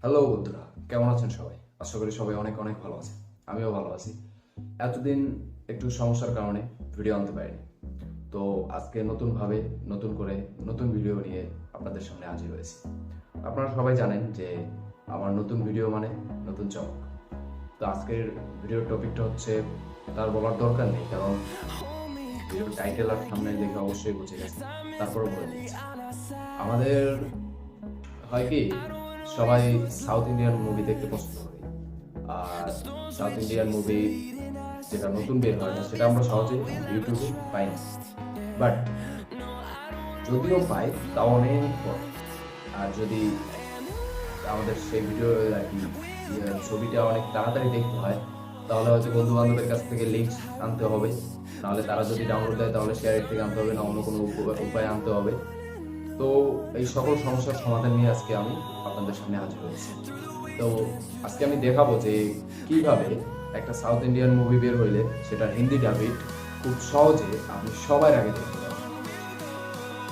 Hello বন্ধুরা, কেমন আছেন সবাই? আশা করি সবাই অনেক অনেক ভালো আছেন। আমিও ভালো আছি। এতদিন একটু সমস্যার কারণে ভিডিও আনতে পারিনি। তো আজকে নতুনভাবে নতুন করে নতুন ভিডিও নিয়ে আপনাদের সামনে হাজির হয়েছি। আপনারা সবাই জানেন যে আমার নতুন ভিডিও মানে নতুন চমক। তো আজকের ভিডিওর টপিকটা হচ্ছে, তার বলার দরকার নেই, কারণ ভিডিওর টাইটেল আর থাম্বনেল দেখে অবশ্যই বুঝে গেছে। তারপরে বলে দিচ্ছি, আমাদের হয় কি, সবাই সাউথ ইন্ডিয়ান মুভি দেখতে পছন্দ করি। আর সাউথ ইন্ডিয়ান মুভি যেটা নতুন বের হয় না, সেটা আমরা সহজেই ইউটিউবে পাই না। বাট যদিও পাই, তাও অনেক পর। আর যদি আমাদের সেই ভিডিও আর কি ছবিটা অনেক তাড়াতাড়ি দেখতে হয়, তাহলে হয়তো বন্ধু বান্ধবের কাছ থেকে লিঙ্ক আনতে হবে। নাহলে তারা যদি ডাউনলোড দেয় তাহলে শেয়ারের থেকে আনতে হবে, না অন্য কোনো উপায় আনতে হবে। তো এই সকল সমস্যার সমাধান নিয়ে আজকে আমি আপনাদের সামনে হাজির হয়েছি। তো আজকে আমি দেখাবো যে কিভাবে একটা সাউথ ইন্ডিয়ান মুভি বের হইলে সেটা হিন্দি ডাবিট খুব সহজে আপনি সবার আগে দেখতে পাবেন,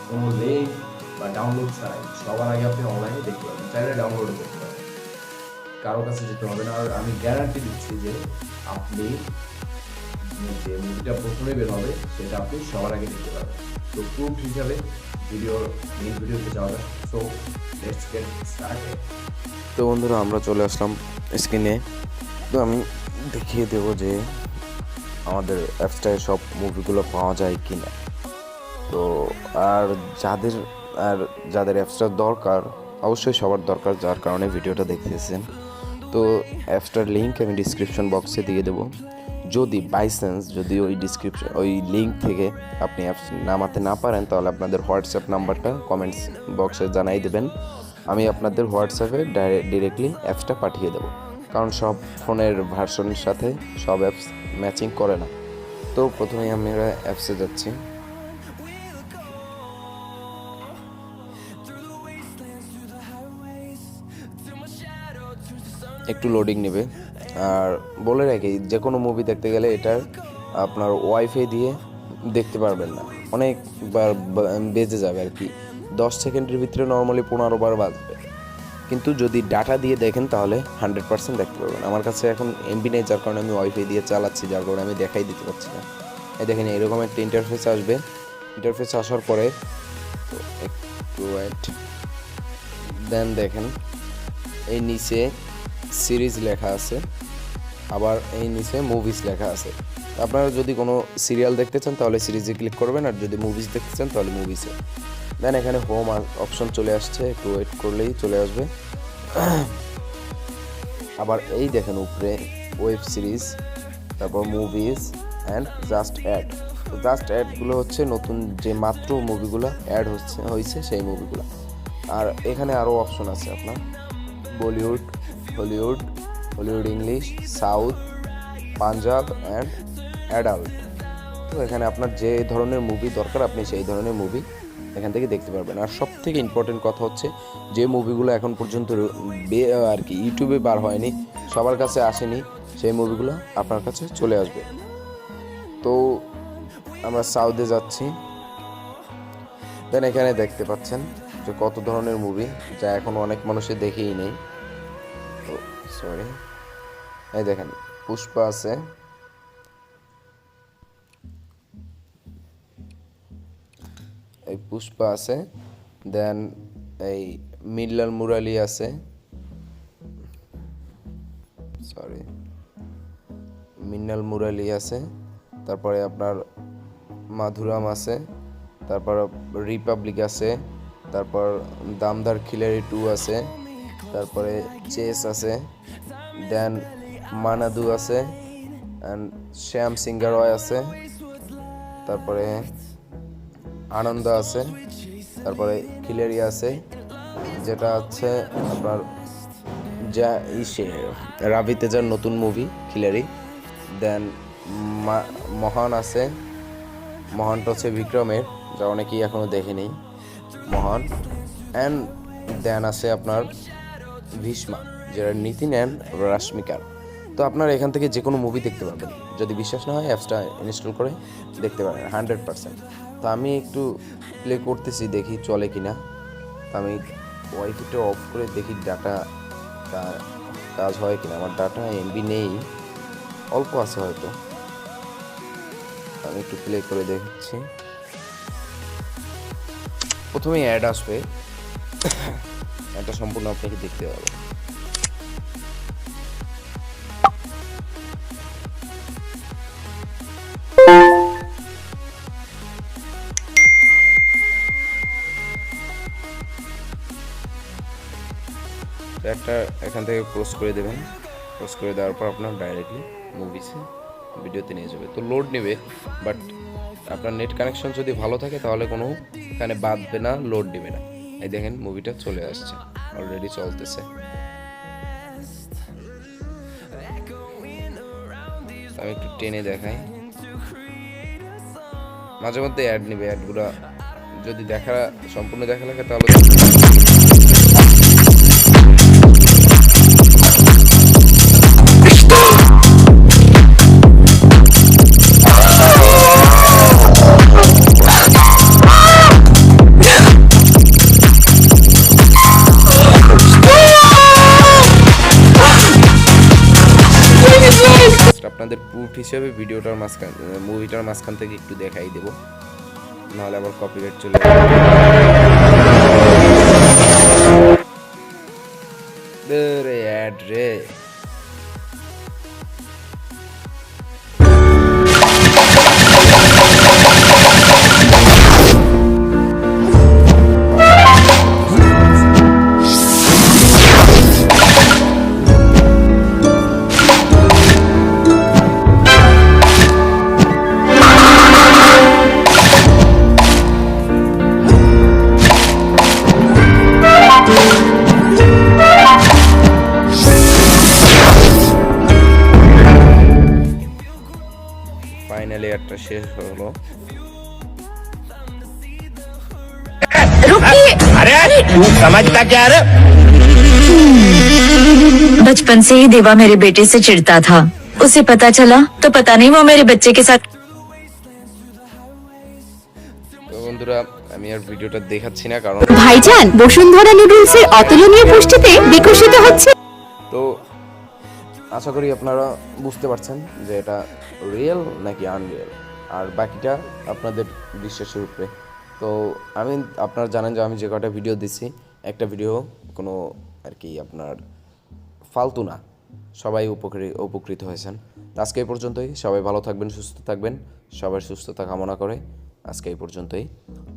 কোনো লিঙ্ক বা ডাউনলোড ছাড়াই সবার আগে আপনি অনলাইনে দেখতে পাবেন, চাইলে ডাউনলোডও করতে পারেন, কারো কাছে যেতে হবে না। আর আমি গ্যারান্টি দিচ্ছি যে আপনি যে মুভিটা প্রথমে বের হবে সেটা আপনি সবার আগে দেখতে পাবেন। তো প্রুফ হিসাবে মেইন ভিডিওতে যাওয়া যাক। So let's get started. তো বন্ধুরা, আমরা চলে আসলাম স্ক্রিনে। তো আমি দেখিয়ে দেবো যে আমাদের অ্যাপসটায় সব মুভিগুলো পাওয়া যায় কি না। তো আর যাদের যাদের অ্যাপসটার দরকার, অবশ্যই সবার দরকার, যার কারণে ভিডিওটা দেখতেছেন। তো অ্যাপসটার লিঙ্ক আমি ডিসক্রিপশন বক্সে দিয়ে দেবো। যদি বাই চান্স যদি ওই লিঙ্ক থেকে আপনি অ্যাপস নামাতে না পারেন, তাহলে আপনাদের হোয়াটসঅ্যাপ নাম্বারটা কমেন্টস বক্সে জানাই দেবেন। আমি আপনাদের হোয়াটসঅ্যাপে ডিরেক্টলি অ্যাপসটা পাঠিয়ে দেবো, কারণ সব ফোনের ভার্সনের সাথে সব অ্যাপস ম্যাচিং করে না। তো প্রথমেই আমরা অ্যাপসে যাচ্ছি। একটু লোডিং নেবে। আর বলে রাখি, যে কোনো মুভি দেখতে গেলে এটার আপনার ওয়াইফাই দিয়ে দেখতে পারবেন না, অনেকবার বেজে যাবে আর কি। 10 সেকেন্ডের ভিতরে নর্মালি 15 বার বাজবে, কিন্তু যদি ডাটা দিয়ে দেখেন তাহলে 100% দেখতে পারবেন। আমার কাছে এখন এমবি নেই, যার কারণে আমি ওয়াইফাই দিয়ে চালাচ্ছি, যার কারণে আমি দেখাই দিতে পারছি না। এই দেখেন, এরকম একটা ইন্টারফেস আসবে। ইন্টারফেস আসার পরে তো একটু ওয়েট, দেন দেখেন এই নিচে সিরিজ লেখা আছে, আবার এই নিচে মুভিজ লেখা আছে। আপনারা যদি কোনো সিরিয়াল দেখতে চান তাহলে সিরিজে ক্লিক করবেন, আর যদি মুভিজ দেখতে চান তাহলে মুভিজে। দেন এখানে হোম অপশন চলে আসছে, একটু ওয়েট করলেই চলে আসবে। আবার এই দেখেন উপরে ওয়েব সিরিজ, তারপর মুভিজ অ্যান্ড জাস্ট অ্যাড। তো জাস্ট অ্যাডগুলো হচ্ছে নতুন যে মাত্র মুভিগুলো অ্যাড হয়েছে সেই মুভিগুলো। আর এখানে আরও অপশন আছে আপনার Bollywood, Hollywood, Hollywood English, south, Punjab and adult. তো এখানে আপনার যে ধরনের মুভি দরকার আপনি সেই ধরনের মুভি এখান থেকে দেখতে পারবেন। আর সব থেকে ইম্পর্টেন্ট কথা হচ্ছে, যে মুভিগুলো এখন পর্যন্ত আর কি ইউটিউবে বার হয়নি, সবার কাছে আসেনি, সেই মুভিগুলো আপনার কাছে চলে আসবে। তো আমরা সাউথে যাচ্ছি। দেন এখানে দেখতে পাচ্ছেন যে কত ধরনের মুভি, যা এখন অনেক মানুষে দেখেই নেই। তো সরি, এই দেখেন পুষ্পা আছে, এই পুষ্পা আছে। দেন এই মিল্লাল মুরালি আছে, সরি মিন্নাল মুরালি আছে। তারপরে আপনার মাধুরাম আছে, তারপর রিপাবলিক আছে, তারপর দামদার খিলাড়ি 2 আছে, তারপরে চেস আছে, দেন মানাদু আছে, অ্যান্ড শ্যাম সিঙ্গার রয় আছে, তারপরে আনন্দ আছে, তারপরে খিলাড়ি আছে, যেটা হচ্ছে আপনার যা রাভি তেজার নতুন মুভি খিলাড়ি। দেন মহান আছে, মহানটা হচ্ছে বিক্রমের, যা অনেকেই এখনও দেখেনি মহান। অ্যান্ড দেন আছে আপনার ভীষ্মা, যেটা নীতিন অ্যান্ড রাশ্মিকার। তো আপনারা এখান থেকে যে কোনো মুভি দেখতে পারবেন, যদি বিশ্বাস না হয় অ্যাপসটা ইনস্টল করে দেখতে পারেন 100%। তো আমি একটু প্লে করতেছি, দেখি চলে কি না। তো আমি ওয়াইফাইটা অফ করে দেখি ডাটা কাজ হয় কিনা। আমার ডাটা এমবি নেই, অল্প আছে হয়তো। আমি একটু প্লে করে দেখাচ্ছি। প্রথমে অ্যাড আসবে, এটা সম্পূর্ণ আপনাকে দেখতে হবে। একটা এখান থেকে ক্লোজ করে দেবেন। ক্লোজ করে দেওয়ার পর আপনার ডাইরেক্টলি মুভিসে ভিডিওতে নিয়ে যাবে। তো লোড নেবে, বাট আপনার নেট কানেকশন যদি ভালো থাকে তাহলে কোনো এখানে বাঁধবে না, লোড নেবে না। এই দেখেন মুভিটা চলে আসছে, অলরেডি চলতেছে। আমি একটু টেনে দেখাই। মাঝে মধ্যে অ্যাড নেবে, অ্যাডগুলো যদি সম্পূর্ণ দেখা লাগে তাহলে আপনাদের প্রুফ হিসেবে ভিডিওটার মুভিটার মাঝখান থেকে একটু দেখাই দেবো, নাহলে আবার কপিরাইট চলে যাবে। অ্যাড রে, ফাইনালি একটা শেষ হলো। अरे तू समझता क्या रे? बचपन से ही देवा मेरे बेटे से चिढ़ता था। उसे पता चला तो पता नहीं वो मेरे बच्चे के साथ। তো বন্ধুরা, আমি আর ভিডিওটা দেখাচ্ছি না, কারণ ভাইজান বসুন্ধরা নুডলসের অতুলনীয় পুষ্টিতে বিকশিত হচ্ছে। তো আশা করি আপনারা বুঝতে পারছেন যে এটা রিয়েল নাকি আনরিয়েল, আর বাকিটা আপনাদের বিশ্বাসের উপরে। তো আপনারা জানেন যে আমি যে কটা ভিডিও দিচ্ছি, একটা ভিডিও কোনো আর কি আপনার ফালতু না, সবাই উপকৃত হয়েছেন। আজকে এই পর্যন্তই। সবাই ভালো থাকবেন, সুস্থ থাকবেন, সবার সুস্থতা কামনা করে আজকে এই পর্যন্তই।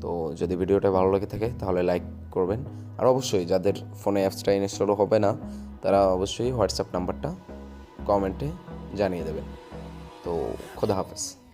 তো যদি ভিডিওটা ভালো লেগে থাকে তাহলে লাইক করবেন, আর অবশ্যই যাদের ফোনে অ্যাপসটা ইনস্টল হবে না তারা অবশ্যই হোয়াটসঅ্যাপ নাম্বারটা কমেন্টে জানিয়ে দেবেন। তো খোদা হাফেজ।